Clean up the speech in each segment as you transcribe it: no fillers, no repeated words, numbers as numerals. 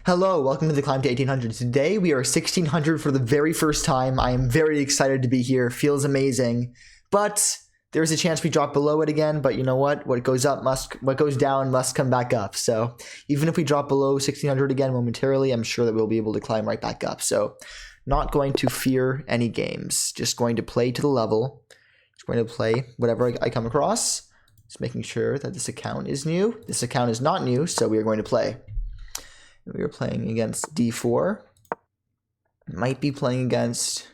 Hello, welcome to the climb to 1800. Today we are 1600 for the very first time. I am very excited to be here. Feels amazing. But there's a chance we drop below it again, but you know what? What goes down must come back up. So even if we drop below 1600 again momentarily, I'm sure that we'll be able to climb right back up. So not going to fear any games. Just going to play to the level. Just going to play whatever I come across. Just making sure that this account is new. This account is not new, so we are going to play. We are playing against d4. Might be playing against,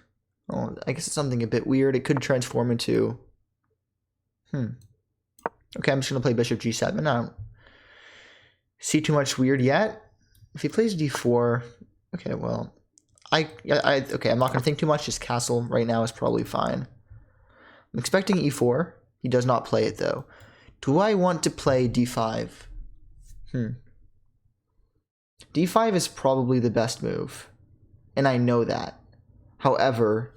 oh, I guess it's something a bit weird. It could transform into, Okay, I'm just going to play bishop g7. I don't see too much weird yet. If he plays d4, okay, well, okay, I'm not going to think too much. Just castle right now is probably fine. I'm expecting e4. He does not play it, though. Do I want to play d5? d5 is probably the best move, and I know that. However,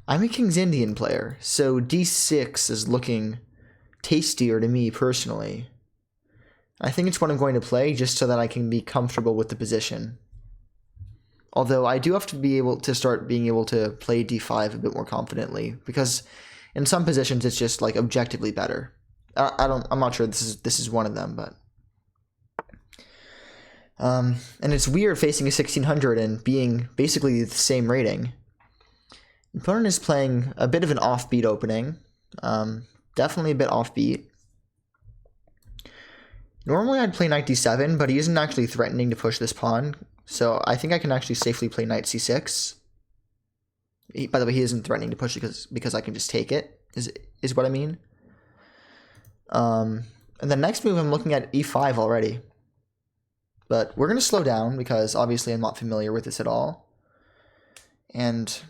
I'm a King's Indian player, so d6 is looking tastier to me personally. I think it's what I'm going to play just so that I can be comfortable with the position. Although I do have to be able to start being able to play d5 a bit more confidently, because in some positions it's just like objectively better. I'm not sure this is one of them, but and it's weird facing a 1600 and being basically the same rating. Opponent is playing a bit of an offbeat opening. Definitely a bit offbeat. Normally I'd play knight d7, but he isn't actually threatening to push this pawn, so I think I can actually safely play knight c6. By the way, he isn't threatening to push it because I can just take it, is what I mean. And the next move I'm looking at e5 already. But we're going to slow down because obviously I'm not familiar with this at all. And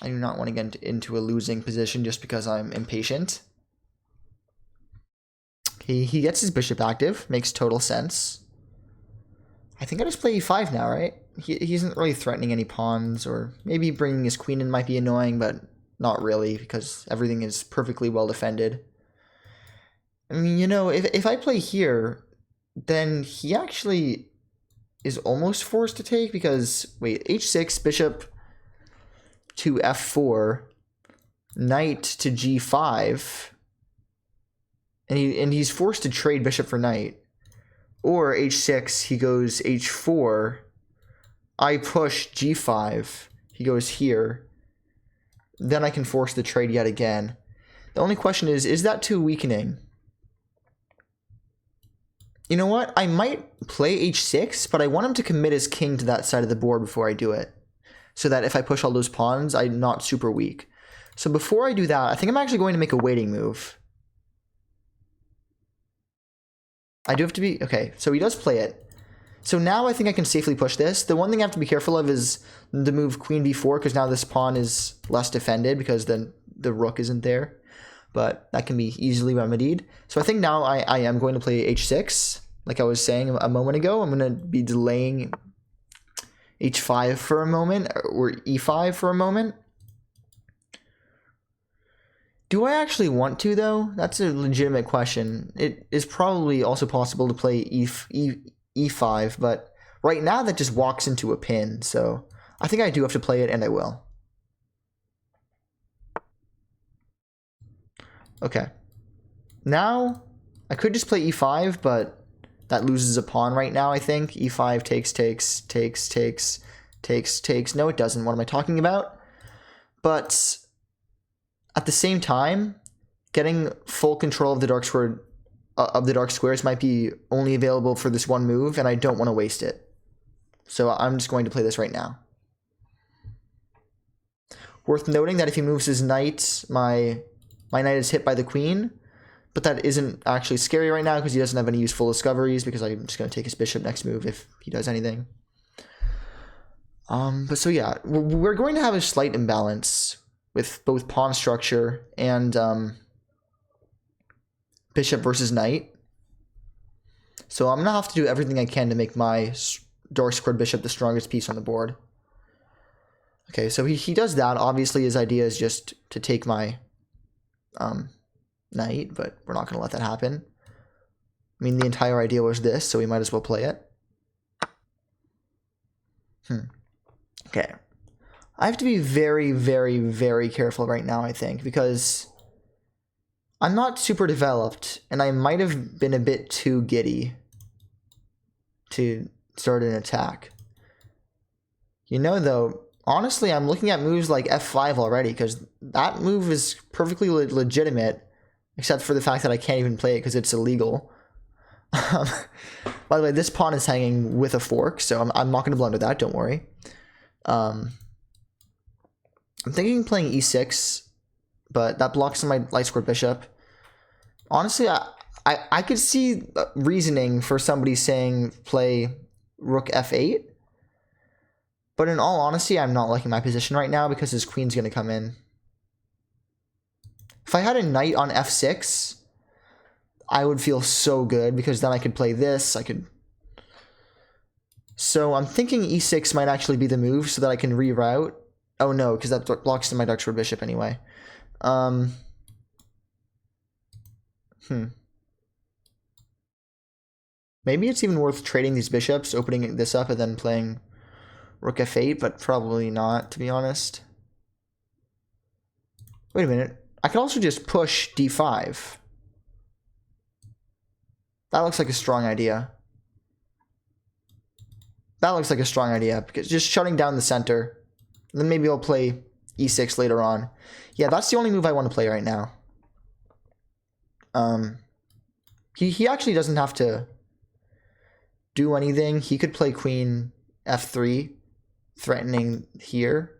I do not want to get into a losing position just because I'm impatient. He gets his bishop active. Makes total sense. I think I just play e5 now, right? He isn't really threatening any pawns, or maybe bringing his queen in might be annoying, but not really because everything is perfectly well defended. I mean, you know, if I play here, then he actually is almost forced to take because, wait, h6, bishop to f4, knight to g5, and he's forced to trade bishop for knight. Or h6, he goes h4, I push g5, he goes here, then I can force the trade yet again. The only question is that too weakening? You know what? I might play h6, but I want him to commit his king to that side of the board before I do it, so that if I push all those pawns, I'm not super weak. So before I do that, I think I'm actually going to make a waiting move. I do have to be... Okay, so he does play it. So now I think I can safely push this. The one thing I have to be careful of is the move queen b4, because now this pawn is less defended because then the rook isn't there. But that can be easily remedied. So I think now I am going to play h6. Like I was saying a moment ago, I'm going to be delaying h5 for a moment, or e5 for a moment. Do I actually want to, though? That's a legitimate question. It is probably also possible to play e5, but right now that just walks into a pin. So I think I do have to play it, and I will. Okay. Now, I could just play e5, but that loses a pawn right now, I think. e5 takes. No, it doesn't. What am I talking about? But at the same time, getting full control of the dark squares might be only available for this one move, and I don't want to waste it. So I'm just going to play this right now. Worth noting that if he moves his knight, my knight is hit by the queen, but that isn't actually scary right now because he doesn't have any useful discoveries, because I'm just going to take his bishop next move if he does anything. But so yeah, we're going to have a slight imbalance with both pawn structure and bishop versus knight. So I'm going to have to do everything I can to make my dark squared bishop the strongest piece on the board. Okay, so he does that. Obviously, his idea is just to take my knight, but we're not going to let that happen. I mean, the entire idea was this, so we might as well play it. Okay. I have to be very, very, very careful right now, I think, because I'm not super developed, and I might have been a bit too giddy to start an attack. You know, though, honestly, I'm looking at moves like F5 already, because that move is perfectly legitimate, except for the fact that I can't even play it because it's illegal. By the way, this pawn is hanging with a fork, so I'm not going to blunder that, don't worry. I'm thinking playing e6, but that blocks my light square bishop. Honestly, I could see reasoning for somebody saying play rook f8, but in all honesty, I'm not liking my position right now because his queen's going to come in. If I had a knight on f6, I would feel so good because then I could play this. So I'm thinking e6 might actually be the move so that I can reroute. Oh no, because that blocks my dark square bishop anyway. Maybe it's even worth trading these bishops, opening this up, and then playing rook f8, but probably not, to be honest. Wait a minute. I could also just push d5. That looks like a strong idea. That looks like a strong idea, because just shutting down the center. And then maybe I'll play e6 later on. Yeah, that's the only move I want to play right now. He actually doesn't have to do anything. He could play queen f3, threatening here.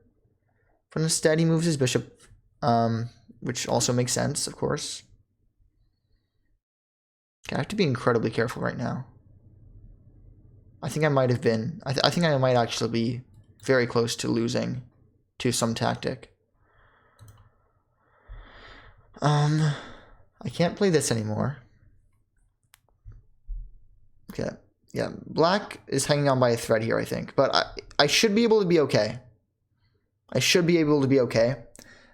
But instead, he moves his bishop, which also makes sense, of course. Okay, I have to be incredibly careful right now. I think I might have been. I think I might actually be very close to losing to some tactic. I can't play this anymore. Okay. Yeah, black is hanging on by a thread here, I think. But I should be able to be okay. I should be able to be okay.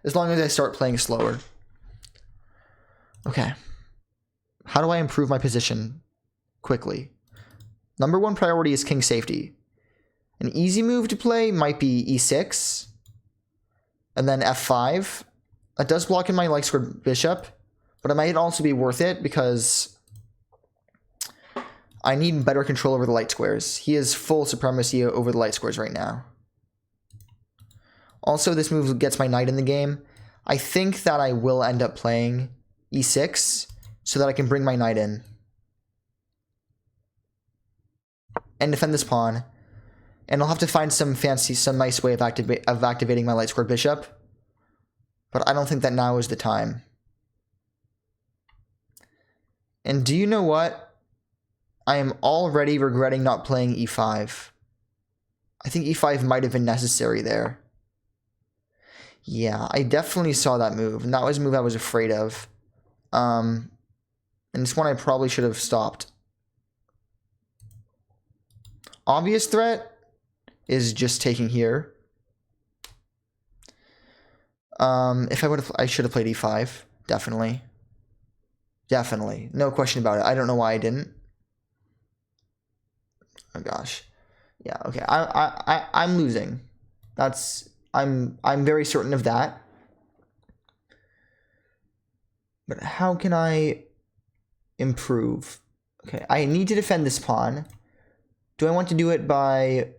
As long as I start playing slower. Okay. How do I improve my position quickly? Number one priority is king safety. An easy move to play might be e6. And then f5. That does block in my light square bishop. But it might also be worth it because I need better control over the light squares. He has full supremacy over the light squares right now. Also, this move gets my knight in the game. I think that I will end up playing e6 so that I can bring my knight in and defend this pawn. And I'll have to find some nice way of activating my light square bishop. But I don't think that now is the time. And do you know what? I am already regretting not playing e5. I think e5 might have been necessary there. Yeah, I definitely saw that move. And that was a move I was afraid of. And it's one I probably should have stopped. Obvious threat is just taking here. If I should have played e5. Definitely. Definitely. No question about it. I don't know why I didn't. Oh gosh. Yeah, okay. I'm losing. I'm very certain of that. But how can I improve? Okay, I need to defend this pawn. Do I want to do it by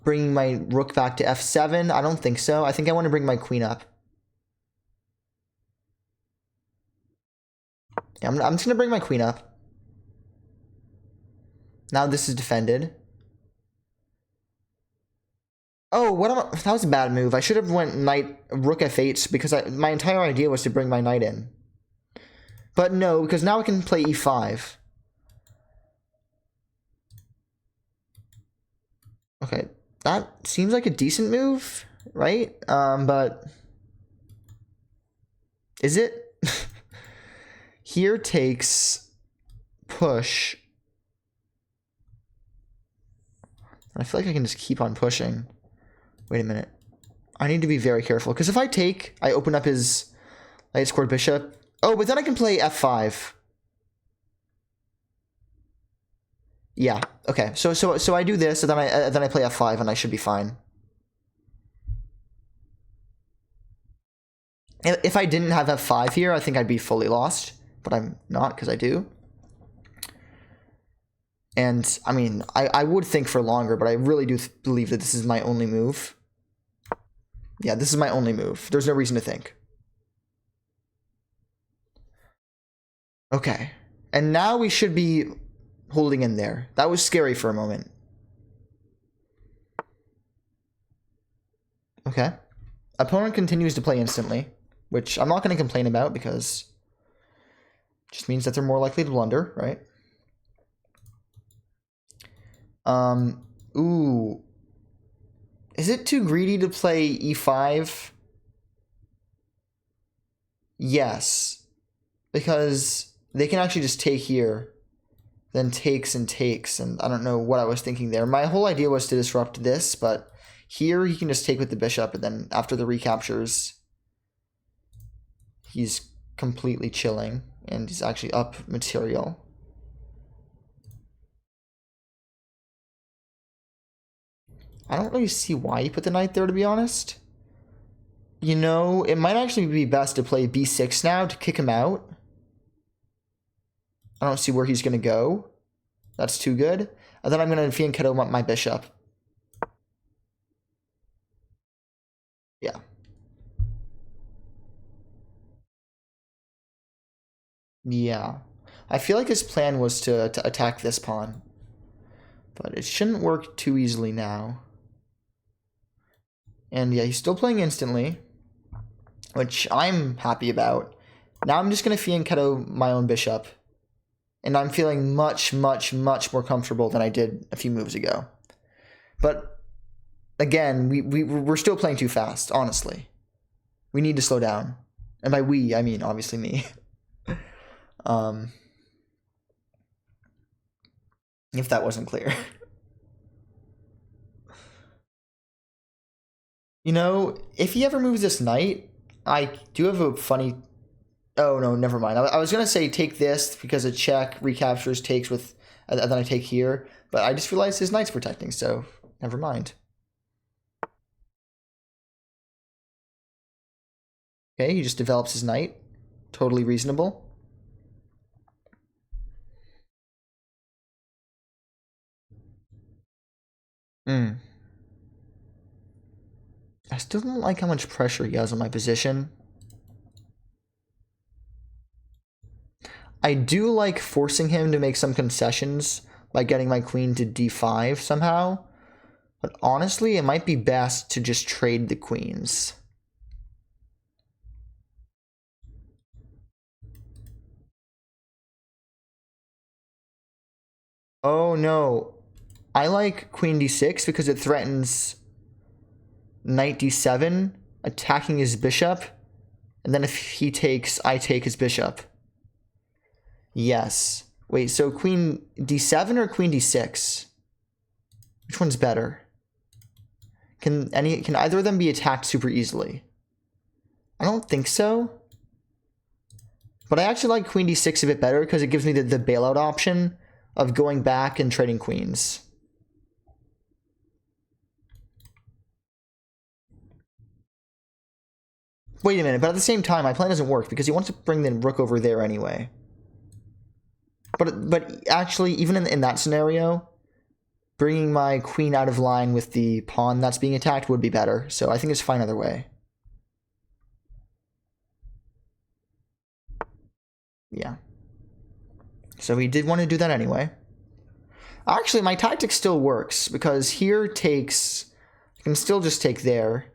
bringing my rook back to f7? I don't think so. I think I want to bring my queen up. Yeah, I'm just going to bring my queen up. Now this is defended. Oh, that was a bad move. I should have went rook f8 because my entire idea was to bring my knight in. But no, because now I can play e5. Okay, that seems like a decent move, right? But is it? Here takes push. I feel like I can just keep on pushing. Wait a minute. I need to be very careful because if I take, I open up his light squared bishop. Oh, but then I can play f5. Yeah. Okay. So I do this, and then I play f5, and I should be fine. If I didn't have f5 here, I think I'd be fully lost, but I'm not because I do. And I mean, I would think for longer, but I really do believe that this is my only move. Yeah, this is my only move. There's no reason to think. Okay. And now we should be holding in there. That was scary for a moment. Okay. Opponent continues to play instantly, which I'm not going to complain about because it just means that they're more likely to blunder, right? Ooh. Is it too greedy to play e5? Yes. Because they can actually just take here, then takes, and I don't know what I was thinking there. My whole idea was to disrupt this, but here he can just take with the bishop, and then after the recaptures, he's completely chilling, and he's actually up material. I don't really see why he put the knight there, to be honest. You know, it might actually be best to play b6 now to kick him out. I don't see where he's going to go. That's too good. And then I'm going to fianchetto my bishop. Yeah. Yeah. I feel like his plan was to attack this pawn. But it shouldn't work too easily now. And yeah, he's still playing instantly, which I'm happy about. Now I'm just going to fianchetto my own bishop. And I'm feeling much, much, much more comfortable than I did a few moves ago. But again, we're still playing too fast, honestly. We need to slow down. And by we, I mean obviously me. If that wasn't clear. You know, if he ever moves this knight, I do have a funny... Oh, no, never mind. I was going to say take this because a check recaptures takes with... And then I take here. But I just realized his knight's protecting, so never mind. Okay, he just develops his knight. Totally reasonable. I still don't like how much pressure he has on my position. I do like forcing him to make some concessions by getting my queen to d5 somehow. But honestly, it might be best to just trade the queens. Oh no. I like queen d6 because it threatens knight d7, attacking his bishop. And then if he takes, I take his bishop. Yes. Wait, so queen d7 or queen d6? Which one's better? Can either of them be attacked super easily? I don't think so. But I actually like queen d6 a bit better because it gives me the bailout option of going back and trading queens. Wait a minute, but at the same time, my plan doesn't work because he wants to bring the rook over there anyway. But actually, even in that scenario, bringing my queen out of line with the pawn that's being attacked would be better. So I think it's fine either way. Yeah. So he did want to do that anyway. Actually, my tactic still works because here takes... I can still just take there.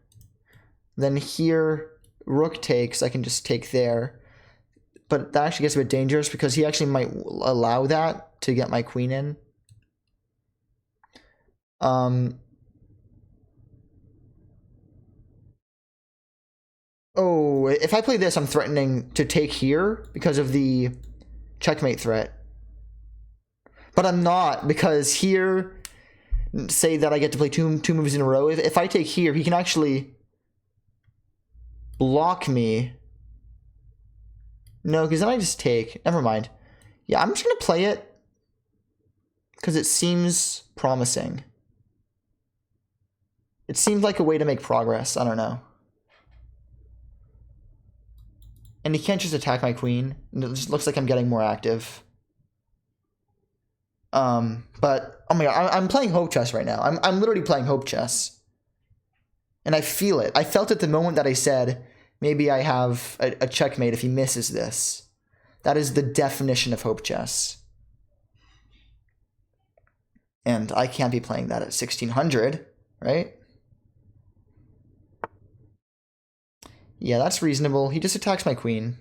Then here, rook takes, I can just take there. But that actually gets a bit dangerous because he actually might allow that to get my queen in. Oh, if I play this, I'm threatening to take here because of the checkmate threat. But I'm not, because here, say that I get to play two moves in a row. If I take here, he can actually block me. No, because then I just take. Never mind. Yeah, I'm just going to play it. because it seems promising. It seems like a way to make progress. I don't know. And he can't just attack my queen. It just looks like I'm getting more active. But oh my god, I'm playing hope chess right now. I'm literally playing hope chess. And I feel it. I felt it the moment that I said, maybe I have a checkmate if he misses this. That is the definition of hope chess. And I can't be playing that at 1600, right? Yeah, that's reasonable. He just attacks my queen.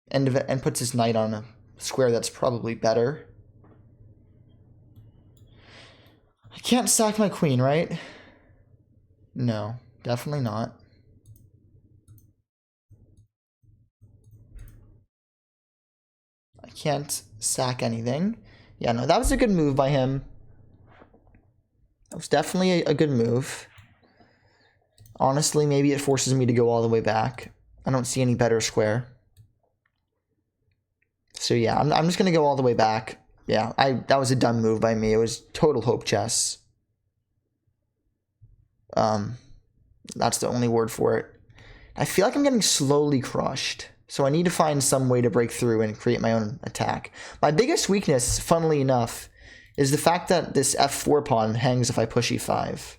And puts his knight on a square that's probably better. I can't sack my queen, right? No, definitely not. I can't sack anything. Yeah, no, that was a good move by him. That was definitely a good move. Honestly, maybe it forces me to go all the way back. I don't see any better square. So yeah, I'm just going to go all the way back. Yeah, that was a dumb move by me. It was total hope chess. That's the only word for it. I feel like I'm getting slowly crushed. So I need to find some way to break through and create my own attack. My biggest weakness, funnily enough, is the fact that this f4 pawn hangs if I push e5.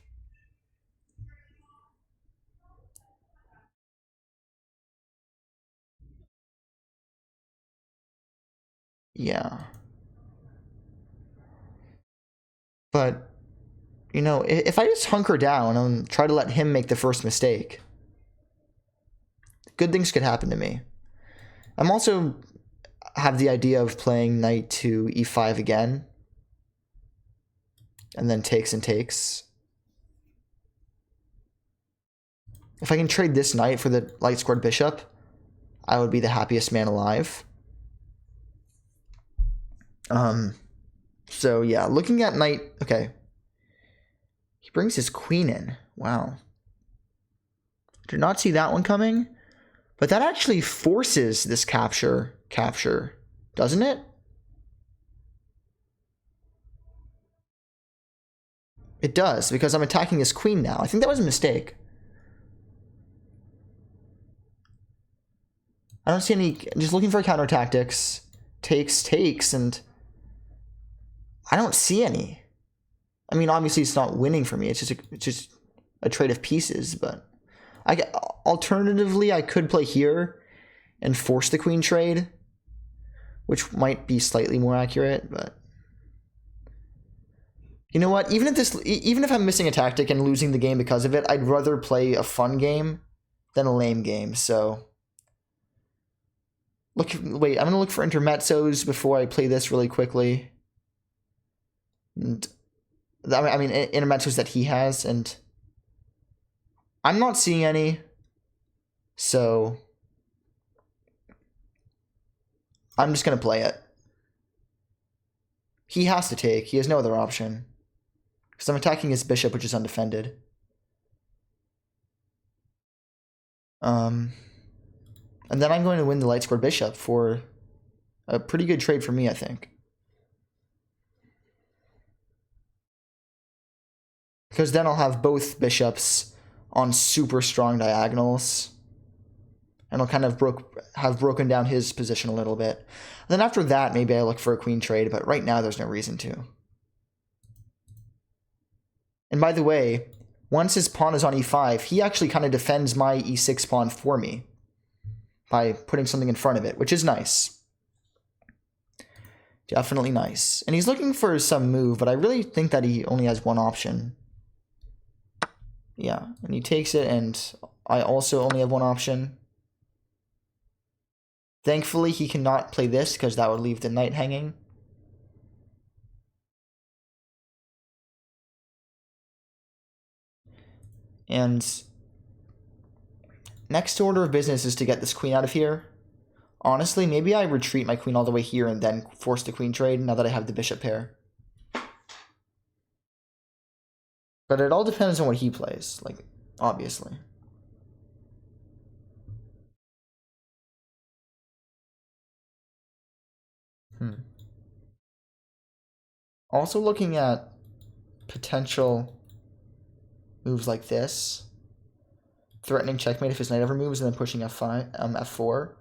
Yeah. But, you know, if I just hunker down and try to let him make the first mistake, good things could happen to me. I'm also have the idea of playing knight to e5 again. And then takes and takes. If I can trade this knight for the light squared bishop, I would be the happiest man alive. So yeah, looking at knight, okay. He brings his queen in. Wow. Did not see that one coming. But that actually forces this capture, doesn't it? It does, because I'm attacking his queen now. I think that was a mistake. I don't see any, just looking for counter tactics. Takes, and I don't see any. I mean, obviously it's not winning for me. It's just a trade of pieces, but alternatively, I could play here and force the queen trade, which might be slightly more accurate, but you know what? Even if I'm missing a tactic and losing the game because of it, I'd rather play a fun game than a lame game. So wait, I'm gonna look for intermezzos before I play this really quickly. And I mean intermezzos that he has, and I'm not seeing any. So I'm just gonna play it. He has to take. He has no other option. Because I'm attacking his bishop, which is undefended. And then I'm going to win the light squared bishop for a pretty good trade for me, I think. Because then I'll have both bishops on super strong diagonals. And I'll kind of have broken down his position a little bit. And then after that, maybe I look for a queen trade, but right now there's no reason to. And by the way, once his pawn is on e5, he actually kind of defends my e6 pawn for me by putting something in front of it, which is nice. Definitely nice. And he's looking for some move, but I really think that he only has one option. Yeah, and he takes it, and I also only have one option. Thankfully, he cannot play this because that would leave the knight hanging. And next order of business is to get this queen out of here. Honestly, maybe I retreat my queen all the way here and then force the queen trade now that I have the bishop pair. But it all depends on what he plays, like, obviously. Also looking at potential moves like this. Threatening checkmate if his knight ever moves, and then pushing f5, f4.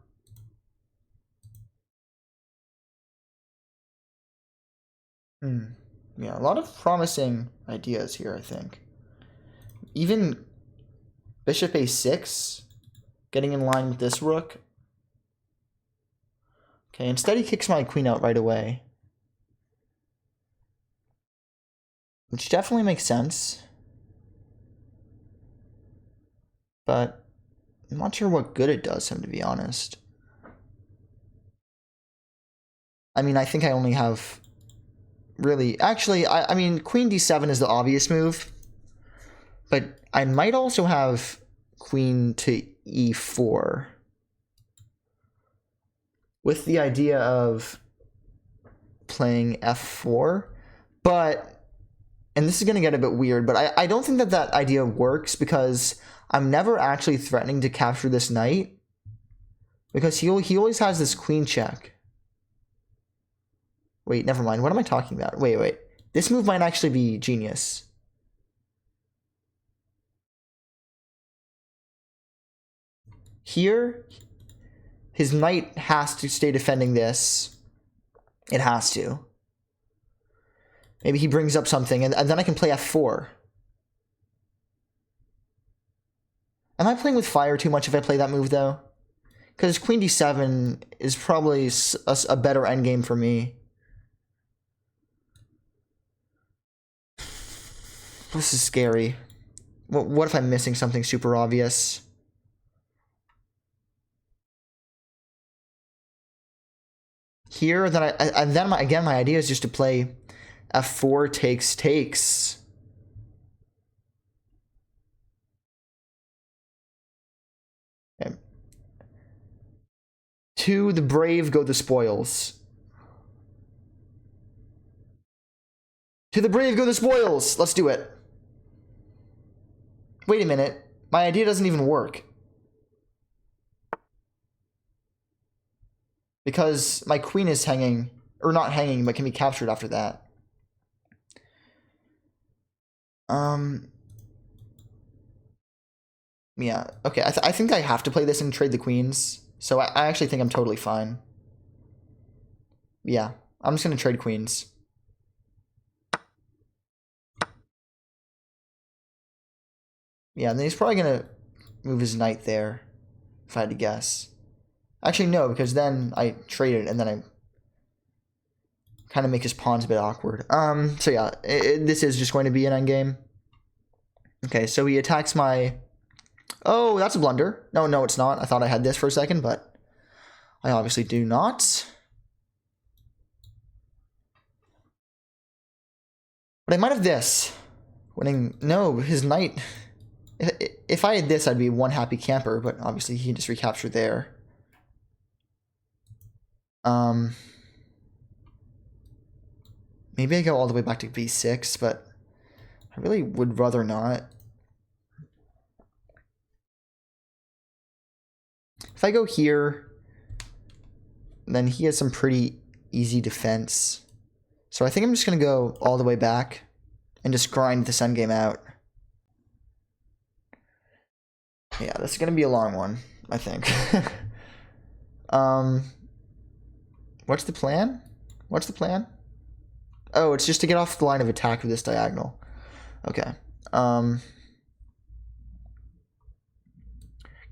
Yeah, a lot of promising ideas here, I think. Even bishop a6, getting in line with this rook. Okay, instead he kicks my queen out right away. Which definitely makes sense. But I'm not sure what good it does him, to be honest. I mean, I think I only have... Really, actually, I mean, queen d7 is the obvious move. But I might also have queen to e4. With the idea of playing f4. But, and this is going to get a bit weird, but I don't think that that idea works because I'm never actually threatening to capture this knight. Because he always has this queen check. Wait, never mind. What am I talking about? Wait. This move might actually be genius. Here, his knight has to stay defending this. It has to. Maybe he brings up something, and then I can play f4. Am I playing with fire too much if I play that move, though? Because queen d7 is probably a better endgame for me. This is scary. What if I'm missing something super obvious? Here, then again, my idea is just to play f4 takes. Okay. To the brave go the spoils. To the brave go the spoils. Let's do it. Wait a minute. My idea doesn't even work. Because my queen is hanging, or not hanging, but can be captured after that. Yeah, okay, I think I have to play this and trade the queens. So I actually think I'm totally fine. Yeah, I'm just going to trade queens. Yeah, and then he's probably going to move his knight there, if I had to guess. Actually, no, because then I trade it, and then I kind of make his pawns a bit awkward. So yeah, this is just going to be an endgame. Okay, so he attacks my... Oh, that's a blunder. No, it's not. I thought I had this for a second, but I obviously do not. But I might have this. Winning... No, his knight... If I had this, I'd be one happy camper, but obviously he can just recapture there. Maybe I go all the way back to b6, but I really would rather not. If I go here, then he has some pretty easy defense. So I think I'm just going to go all the way back and just grind this endgame out. Yeah, this is going to be a long one, I think. What's the plan? Oh, it's just to get off the line of attack with this diagonal. Okay. I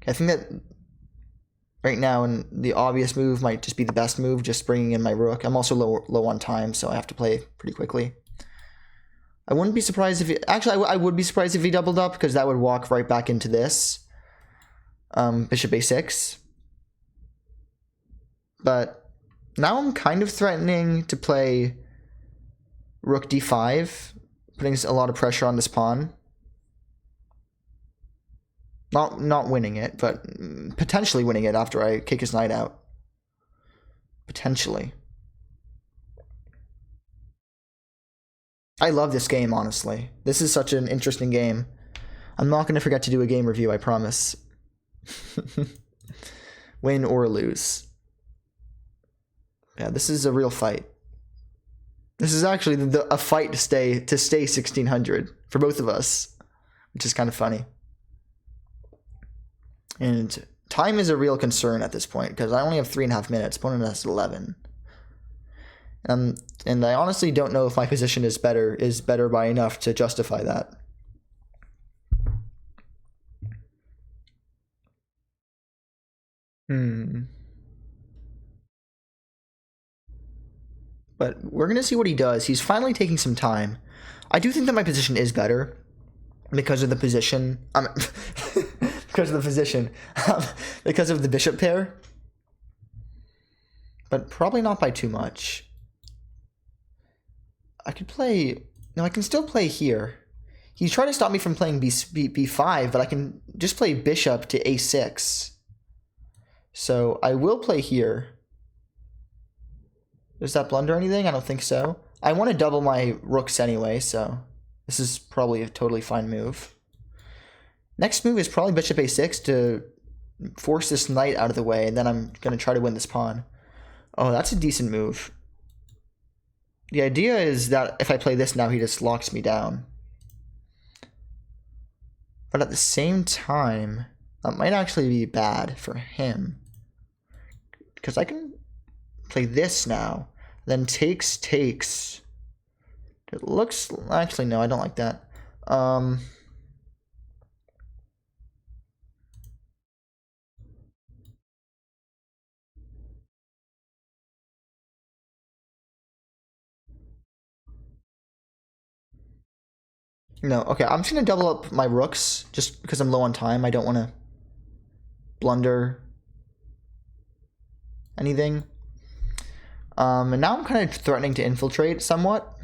think that right now, and the obvious move might just be the best move, just bringing in my rook. I'm also low on time, so I have to play pretty quickly. I wouldn't be surprised if... Actually, I would be surprised if he doubled up, because that would walk right back into this. Bishop a6. But now I'm kind of threatening to play rook d5, putting a lot of pressure on this pawn. Not winning it, but potentially winning it after I kick his knight out. Potentially. I love this game, honestly. This is such an interesting game. I'm not going to forget to do a game review, I promise. Win or lose. Yeah, this is a real fight. This is actually a fight to stay 1600 for both of us, which is kind of funny. And time is a real concern at this point because I only have 3.5 minutes. Opponent has 11. And I honestly don't know if my position is better by enough to justify that. But we're going to see what he does. He's finally taking some time. I do think that my position is better because of the position. Because of the position. Because of the bishop pair. But probably not by too much. I could play... No, I can still play here. He's trying to stop me from playing b5, but I can just play bishop to a6. So I will play here. Does that blunder anything? I don't think so. I want to double my rooks anyway, so this is probably a totally fine move. Next move is probably bishop a6 to force this knight out of the way, and then I'm going to try to win this pawn. Oh, that's a decent move. The idea is that if I play this now, he just locks me down. But at the same time, that might actually be bad for him. Because I can play this now, then takes. It looks, actually no, I don't like that. No, okay, I'm just gonna double up my rooks just because I'm low on time. I don't want to blunder anything. And now I'm kind of threatening to infiltrate somewhat.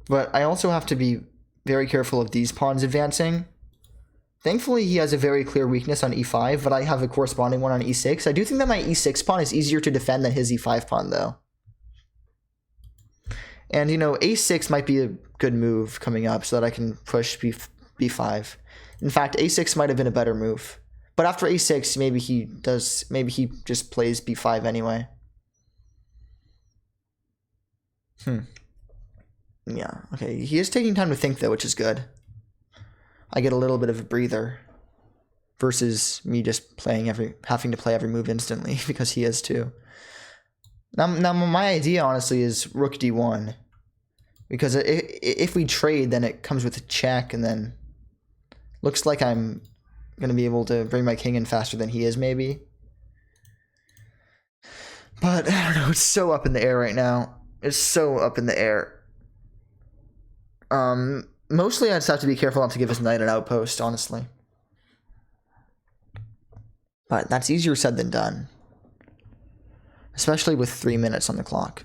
But I also have to be very careful of these pawns advancing. Thankfully, he has a very clear weakness on e5, but I have a corresponding one on e6. I do think that my e6 pawn is easier to defend than his e5 pawn, though. And, you know, a6 might be a good move coming up so that I can push b5. In fact, a6 might have been a better move. But after a6, maybe he just plays b5 anyway. Yeah, okay. He is taking time to think, though, which is good. I get a little bit of a breather versus me just having to play every move instantly because he is too. Now my idea, honestly, is rook d1. Because if we trade, then it comes with a check, and then looks like I'm going to be able to bring my king in faster than he is, maybe. But, I don't know, it's so up in the air right now. It's so up in the air. Mostly I just have to be careful not to give his knight an outpost, honestly. But that's easier said than done. Especially with 3 minutes on the clock.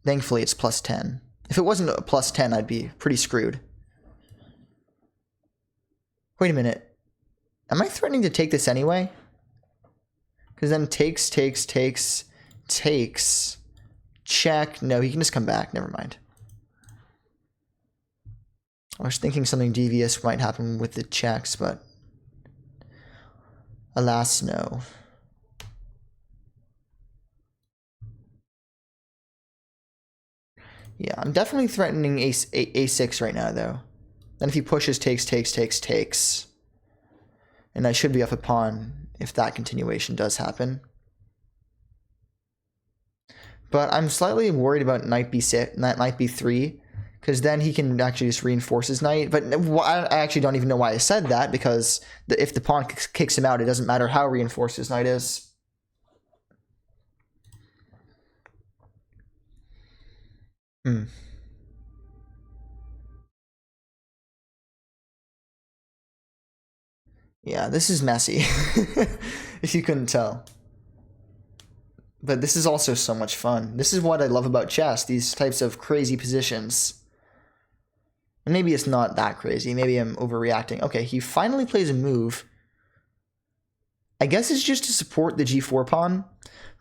Thankfully, it's plus 10. If it wasn't a plus 10, I'd be pretty screwed. Wait a minute. Am I threatening to take this anyway? Because then takes. Check. No, he can just come back. Never mind. I was thinking something devious might happen with the checks, but alas, no. Yeah, I'm definitely threatening a6 right now, though. Then if he pushes, takes. And I should be up a pawn if that continuation does happen. But I'm slightly worried about knight b6, knight b3, because then he can actually just reinforce his knight. But I actually don't even know why I said that, because if the pawn kicks him out, it doesn't matter how reinforced his knight is. Yeah, this is messy, if you couldn't tell. But this is also so much fun. This is what I love about chess, these types of crazy positions. And maybe it's not that crazy. Maybe I'm overreacting. Okay, he finally plays a move. I guess it's just to support the g4 pawn,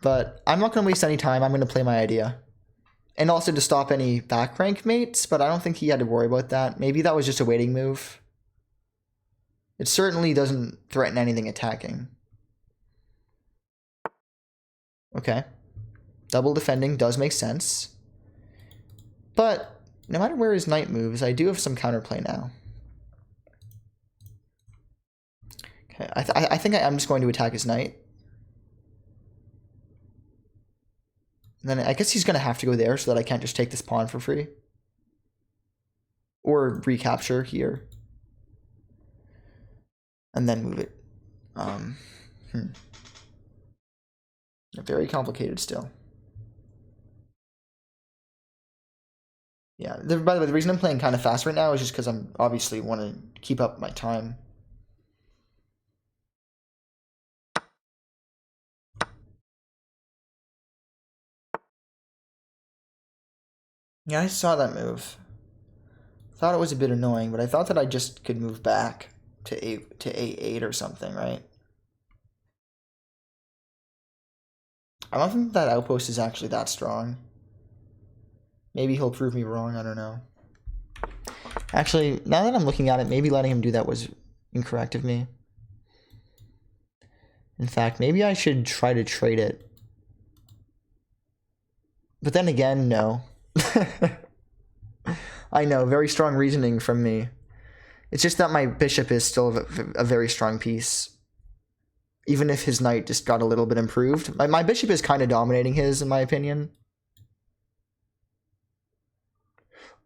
but I'm not going to waste any time. I'm going to play my idea. And also to stop any back rank mates, but I don't think he had to worry about that. Maybe that was just a waiting move. It certainly doesn't threaten anything attacking. Okay. Double defending does make sense. But no matter where his knight moves, I do have some counterplay now. Okay, I think I'm just going to attack his knight. And then I guess he's going to have to go there so that I can't just take this pawn for free. Or recapture here. And then move it. Very complicated still. Yeah, by the way, the reason I'm playing kind of fast right now is just because I'm obviously want to keep up my time. Yeah, I saw that move. Thought it was a bit annoying, but I thought that I just could move back to A8 or something, right? I don't think that outpost is actually that strong. Maybe he'll prove me wrong, I don't know. Actually, now that I'm looking at it, maybe letting him do that was incorrect of me. In fact, maybe I should try to trade it. But then again, no. I know, very strong reasoning from me. It's just that my bishop is still a very strong piece. Even if his knight just got a little bit improved. My bishop is kind of dominating his, in my opinion.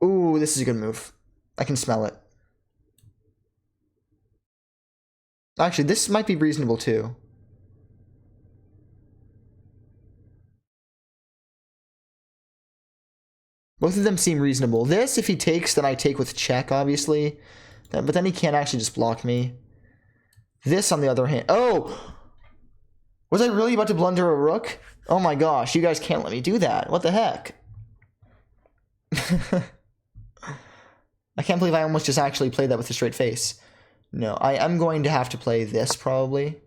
Ooh, this is a good move. I can smell it. Actually, this might be reasonable too. Both of them seem reasonable. This, if he takes, then I take with check, obviously. But then he can't actually just block me. This, on the other hand... Oh! Was I really about to blunder a rook? Oh my gosh, you guys can't let me do that. What the heck? I can't believe I almost just actually played that with a straight face. No, I am going to have to play this, probably.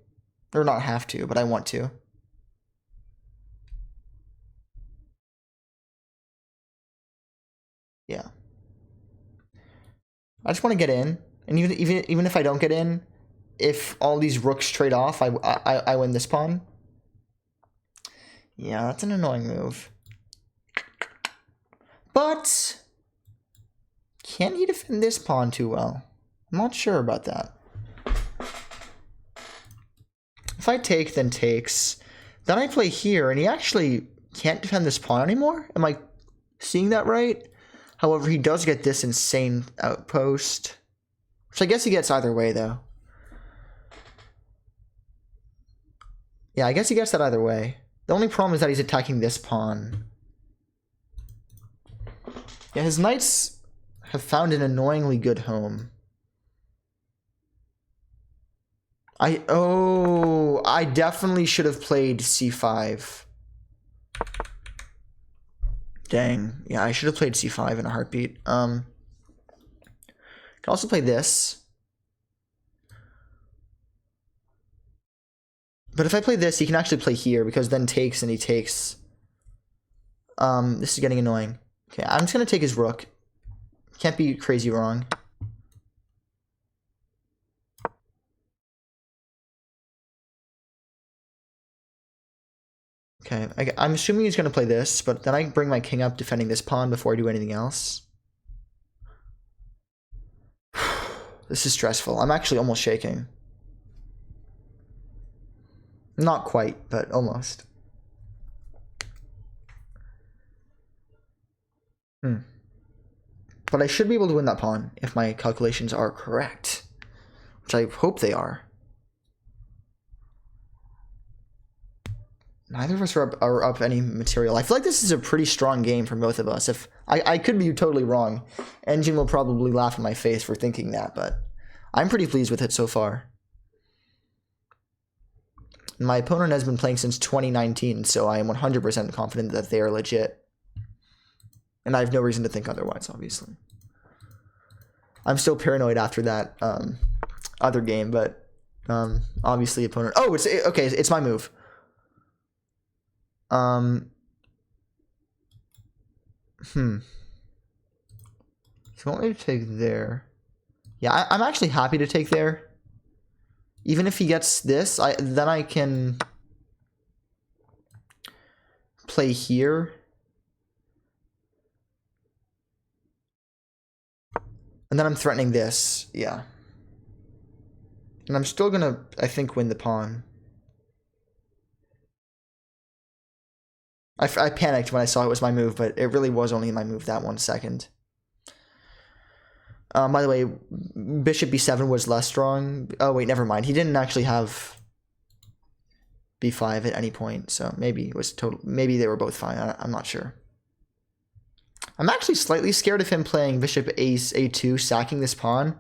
Or not have to, but I want to. Yeah. I just want to get in. And even if I don't get in, if all these rooks trade off, I win this pawn. Yeah, that's an annoying move. But can he defend this pawn too well? I'm not sure about that. If I take, then takes. Then I play here, and he actually can't defend this pawn anymore? Am I seeing that right? However, he does get this insane outpost. Which I guess he gets either way, though. Yeah, I guess he gets that either way. The only problem is that he's attacking this pawn. Yeah, his knights have found an annoyingly good home. I definitely should have played c5. Dang. Yeah, I should have played c5 in a heartbeat. Can also play this. But if I play this, he can actually play here, because then takes and he takes. This is getting annoying. Okay, I'm just going to take his rook. Can't be crazy wrong. Okay, I'm assuming he's going to play this, but then I bring my king up defending this pawn before I do anything else. This is stressful. I'm actually almost shaking. Not quite, but almost. But I should be able to win that pawn if my calculations are correct, which I hope they are. Neither of us are up any material. I feel like this is a pretty strong game for both of us. If I could be totally wrong. Engine will probably laugh in my face for thinking that, but I'm pretty pleased with it so far. My opponent has been playing since 2019, so I am 100% confident that they are legit. And I have no reason to think otherwise, obviously. I'm still paranoid after that other game, but obviously opponent... Oh, okay, it's my move. So I want me to take there. Yeah, I'm actually happy to take there. Even if he gets this, then I can play here. And then I'm threatening this. Yeah. And I'm still gonna, I think, win the pawn. I panicked when I saw it was my move, but it really was only my move that 1 second. By the way, bishop b7 was less strong. Oh, wait, never mind. He didn't actually have b5 at any point, so maybe it was total. Maybe they were both fine. I'm not sure. I'm actually slightly scared of him playing bishop a2, sacking this pawn,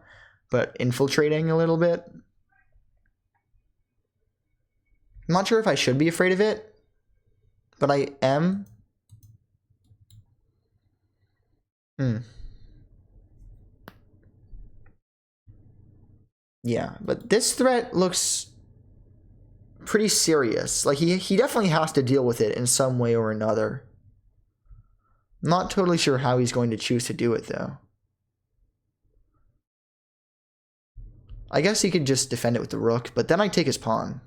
but infiltrating a little bit. I'm not sure if I should be afraid of it, but I am. Yeah, but this threat looks pretty serious. Like, he definitely has to deal with it in some way or another. I'm not totally sure how he's going to choose to do it, though. I guess he could just defend it with the rook, but then I take his pawn.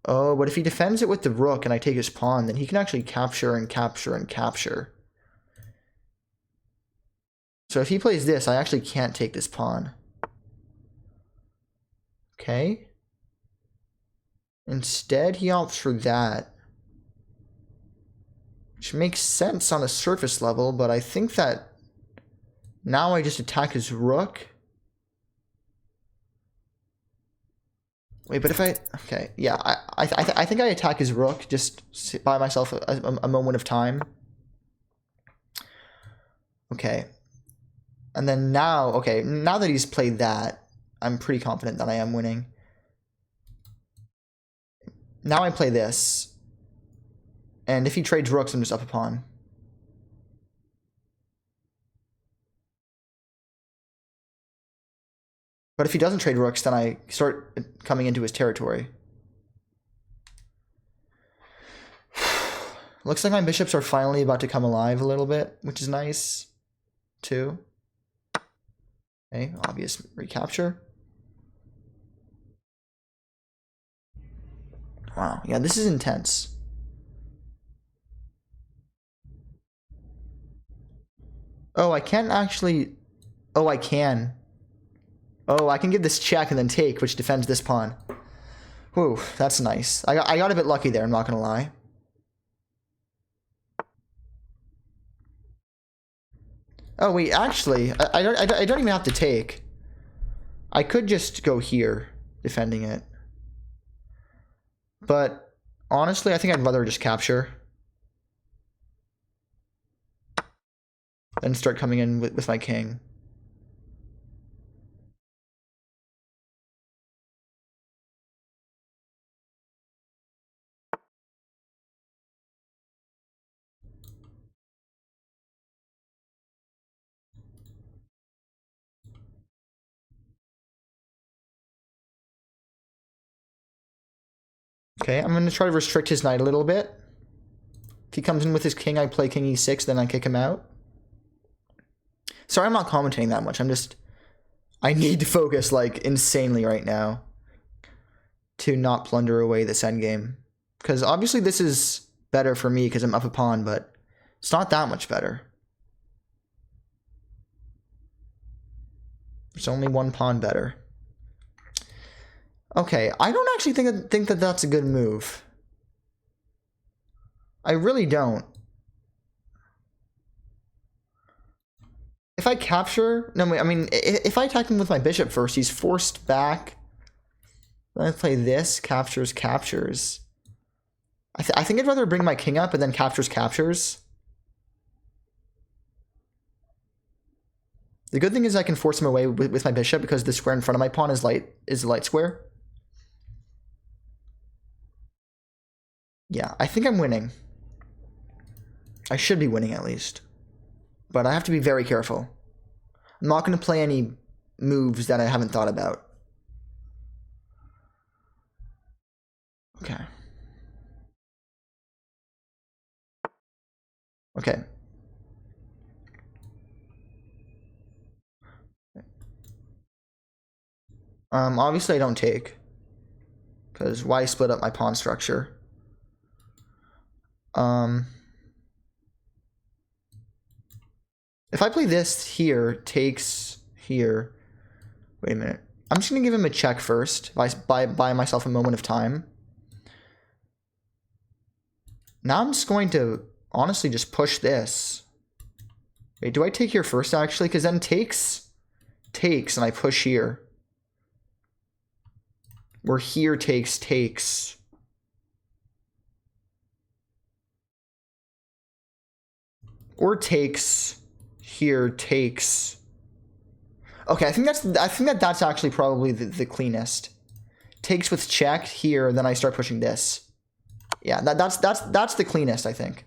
Oh, but if he defends it with the rook and I take his pawn, then he can actually capture and capture and capture. So if he plays this, I actually can't take this pawn. Okay. Instead, he opts for that. Which makes sense on a surface level, but I think that now I just attack his rook. Wait, but if I... Okay, yeah, I think I attack his rook, just buy myself a moment of time. Okay. And then now, okay, now that he's played that, I'm pretty confident that I am winning. Now I play this. And if he trades rooks, I'm just up a pawn. But if he doesn't trade rooks, then I start coming into his territory. Looks like my bishops are finally about to come alive a little bit, which is nice, too. Okay, obvious recapture. Wow, yeah, this is intense. Oh, I can't actually... Oh, I can. Oh, I can give this check and then take, which defends this pawn. Whew, that's nice. I got a bit lucky there, I'm not gonna lie. Oh, wait, actually, I don't even have to take. I could just go here, defending it. But, honestly, I think I'd rather just capture. Then start coming in with my king. Okay, I'm going to try to restrict his knight a little bit. If he comes in with his king, I play king e6, then I kick him out. Sorry, I'm not commentating that much. I need to focus, like, insanely right now to not plunder away this endgame. Because obviously this is better for me because I'm up a pawn, but it's not that much better. It's only one pawn better. Okay, I don't actually think that that's a good move. I really don't. If I capture... No, I mean, if I attack him with my bishop first, he's forced back. Then I play this, captures, captures. I think I'd rather bring my king up and then captures, captures. The good thing is I can force him away with my bishop because the square in front of my pawn is the light square. Yeah, I think I'm winning. I should be winning at least. But I have to be very careful. I'm not going to play any moves that I haven't thought about. Okay. Okay. Obviously I don't take. Because why split up my pawn structure? If I play this here, takes here. Wait a minute. I'm just going to give him a check first. Buy myself a moment of time. Now I'm just going to honestly just push this. Wait, do I take here first actually? Because then takes, and I push here. Where here takes. Or takes, here takes. Okay, I think that's actually probably the cleanest. Takes with check here, then I start pushing this. Yeah, that's the cleanest, I think.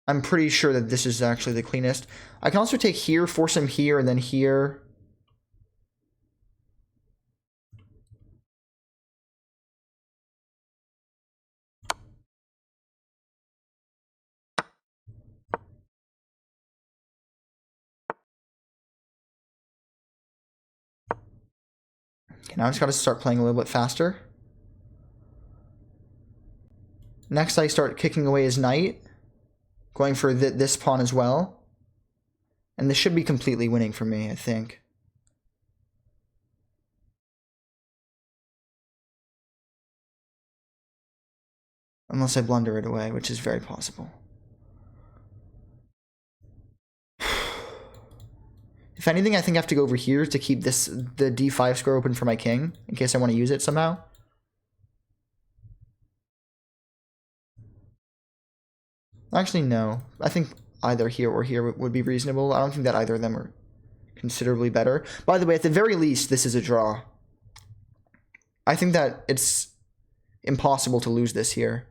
I'm pretty sure that this is actually the cleanest. I can also take here, force him here, and then here. Okay, now I just got to start playing a little bit faster. Next, I start kicking away his knight, going for this pawn as well. And this should be completely winning for me, I think. Unless I blunder it away, which is very possible. If anything, I think I have to go over here to keep the d5 square open for my king, in case I want to use it somehow. Actually, no. I think either here or here would be reasonable. I don't think that either of them are considerably better. By the way, at the very least, this is a draw. I think that it's impossible to lose this here.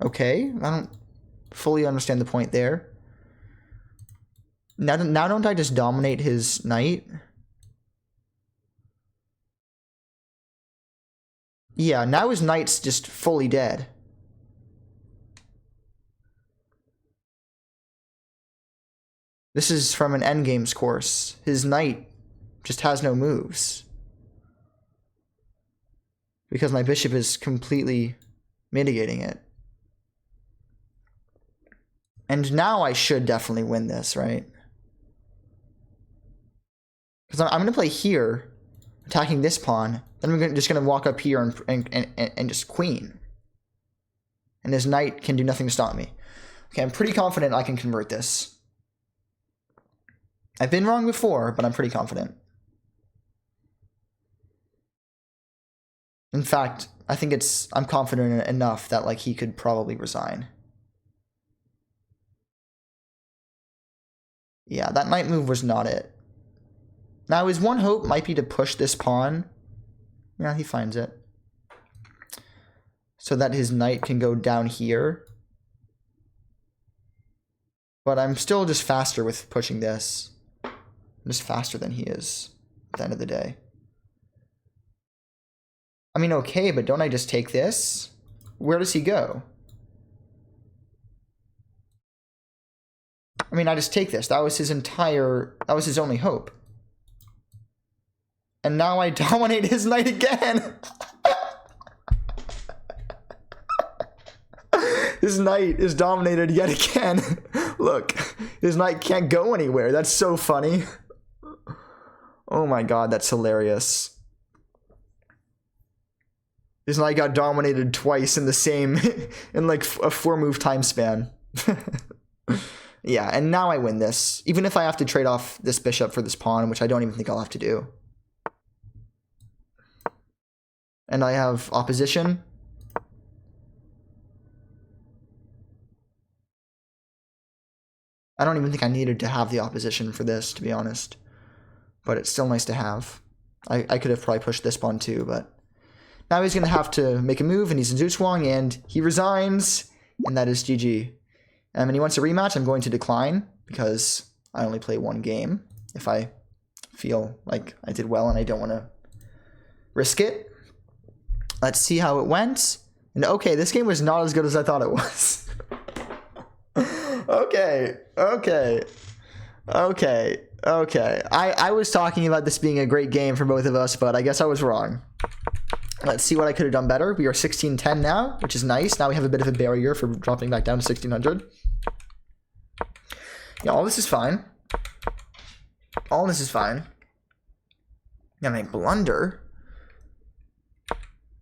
Okay, I don't fully understand the point there. Now don't I just dominate his knight? Yeah, now his knight's just fully dead. This is from an Endgame's course. His knight just has no moves. Because my bishop is completely mitigating it. And now I should definitely win this, right? Because I'm going to play here, attacking this pawn. Then I'm just going to walk up here and just queen. And his knight can do nothing to stop me. Okay, I'm pretty confident I can convert this. I've been wrong before, but I'm pretty confident. In fact, I think I'm confident enough that like he could probably resign. Yeah, that knight move was not it. Now his one hope might be to push this pawn. Yeah, he finds it. So that his knight can go down here. But I'm still just faster with pushing this. I'm just faster than he is at the end of the day. I mean, okay, but don't I just take this? Where does he go? I mean, I just take this. That was his only hope. And now I dominate his knight again. His knight is dominated yet again. Look, his knight can't go anywhere. That's so funny. Oh my god, that's hilarious. His knight got dominated twice in the same, in like a 4-move time span. Yeah, and now I win this. Even if I have to trade off this bishop for this pawn, which I don't even think I'll have to do. And I have opposition. I don't even think I needed to have the opposition for this, to be honest. But it's still nice to have. I could have probably pushed this pawn too, but... Now he's going to have to make a move, and he's in Zuzwang, and he resigns, and that is GG. And he wants a rematch. I'm going to decline, because I only play one game. If I feel like I did well and I don't want to risk it. Let's see how it went. And okay, this game was not as good as I thought it was. Okay. I was talking about this being a great game for both of us, but I guess I was wrong. Let's see what I could have done better. We are 1610 now, which is nice. Now we have a bit of a barrier for dropping back down to 1600. Yeah, all this is fine. All this is fine. And I blunder.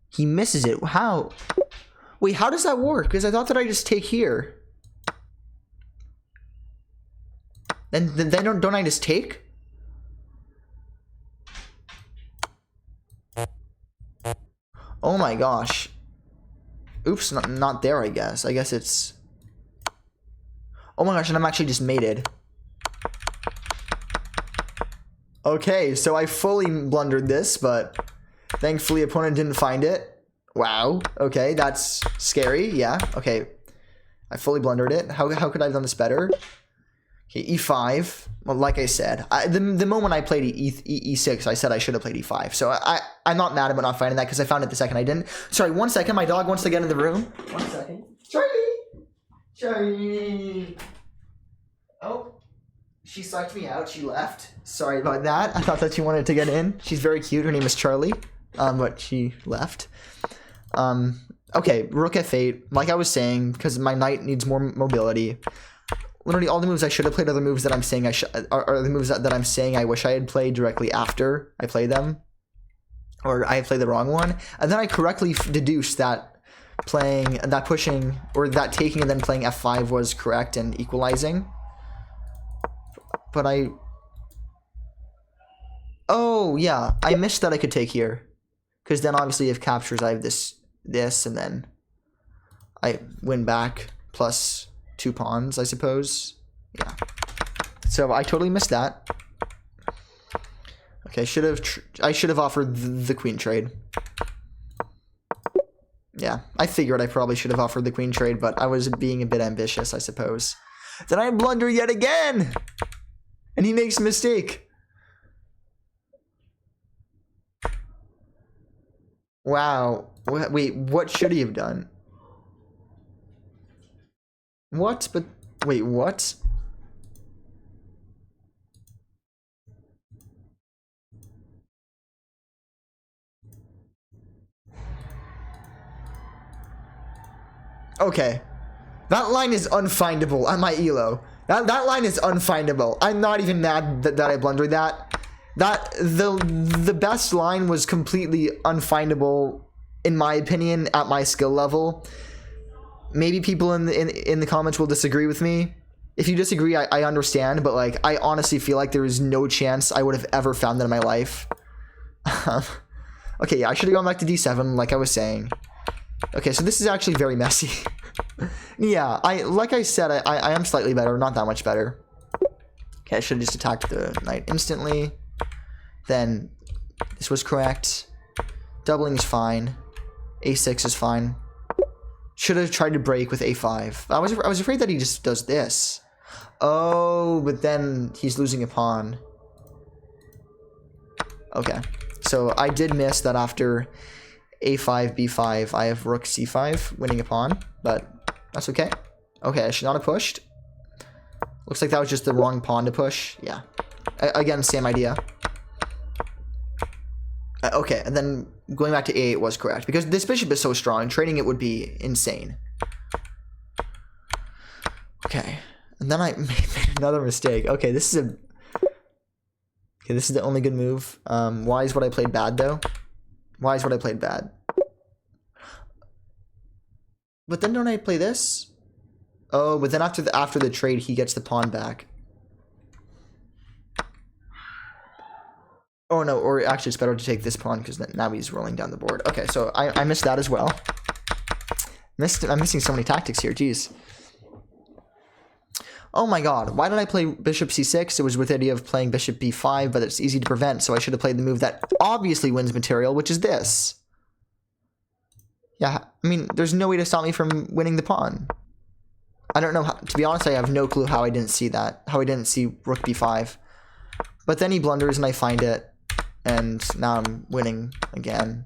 He misses it. How? Wait, how does that work? Because I thought that I just take here. Then don't I just take? Oh my gosh. Oops, not there, I guess. I guess it's... Oh my gosh, and I'm actually just mated. Okay, so I fully blundered this, but thankfully opponent didn't find it. Wow. Okay, that's scary. Yeah, okay. I fully blundered it. How could I have done this better? Okay, e5. Well, like I said, the moment I played e6, I said I should have played e5. So I'm not mad about not finding that because I found it the second I didn't. Sorry, 1 second. My dog wants to get in the room. 1 second. Charlie! Oh, she sucked me out. She left. Sorry about that. I thought that she wanted to get in. She's very cute. Her name is Charlie. But she left. Okay, rook f8. Like I was saying, because my knight needs more mobility. Literally all the moves I should have played are the moves that I'm saying are the moves that I'm saying I wish I had played directly after I played them, or I played the wrong one, and then I correctly deduced that pushing or that taking and then playing f5 was correct and equalizing. But oh yeah, I missed that I could take here, because then obviously if captures I have this and then I win back plus 2 pawns, I suppose. Yeah. So I totally missed that. Okay, I should have offered the queen trade. Yeah, I figured I probably should have offered the queen trade, but I was being a bit ambitious, I suppose. Then I blunder yet again! And he makes a mistake. Wow. Wait, what should he have done? What? But wait, what? Okay. That line is unfindable on my elo. That line is unfindable. I'm not even mad that I blundered that. The best line was completely unfindable in my opinion at my skill level. Maybe people in the comments will disagree with me. If you disagree, I understand, but like I honestly feel like there is no chance I would have ever found that in my life. Okay, yeah, I should have gone back to d7 like I was saying. Okay, so this is actually very messy. Yeah, like I said, I am slightly better, not that much better. Okay, I should have just attacked the knight instantly. Then this was correct. Doubling is fine. a6 is fine. Should have tried to break with a5. I was afraid that he just does this. Oh, but then he's losing a pawn. Okay, so I did miss that after a5, b5, I have rook c5, winning a pawn, but that's okay. Okay, I should not have pushed. Looks like that was just the wrong pawn to push. Yeah. Again, same idea. Okay, and then going back to a8 was correct, because this bishop is so strong, trading it would be insane. Okay, and then I made another mistake. Okay, this is the only good move. Why is what I played bad, though? Why is what I played bad? But then don't I play this? Oh, but then after the trade, he gets the pawn back. Oh no, or actually it's better to take this pawn because now he's rolling down the board. Okay, so I missed that as well. I'm missing so many tactics here, jeez. Oh my god, why did I play bishop c6? It was with the idea of playing bishop b5, but it's easy to prevent, so I should have played the move that obviously wins material, which is this. Yeah, I mean, there's no way to stop me from winning the pawn. I don't know how, to be honest, I have no clue how I didn't see that, how I didn't see rook b5. But then he blunders and I find it, and now I'm winning again.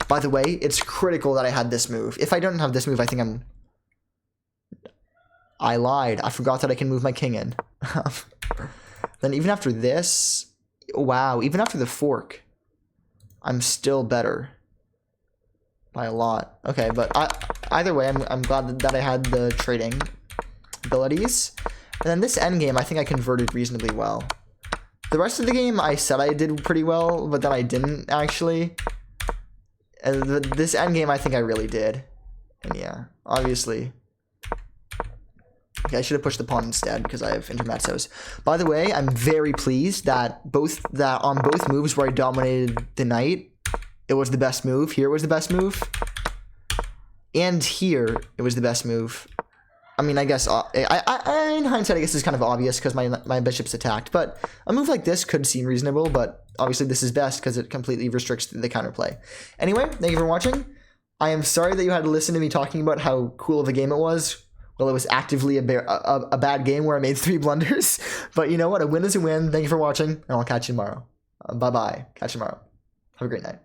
By the way, it's critical that I had this move. If I don't have this move, I think I'm... I lied. I forgot that I can move my king in. Then even after this, wow, even after the fork, I'm still better by a lot. Okay, but either way, I'm glad that I had the trading abilities. And then this endgame, I think I converted reasonably well. The rest of the game, I said I did pretty well, but then I didn't actually. And this endgame, I think I really did. And yeah, obviously. Okay, I should have pushed the pawn instead because I have intermezzos. By the way, I'm very pleased that on both moves where I dominated the knight, it was the best move. Here was the best move. And here, it was the best move. I mean, I guess, in hindsight, I guess it's kind of obvious because my bishop's attacked. But a move like this could seem reasonable, but obviously this is best because it completely restricts the counterplay. Anyway, thank you for watching. I am sorry that you had to listen to me talking about how cool of a game it was. Well, it was actively a bad game where I made 3 blunders. But you know what? A win is a win. Thank you for watching, and I'll catch you tomorrow. Bye-bye. Catch you tomorrow. Have a great night.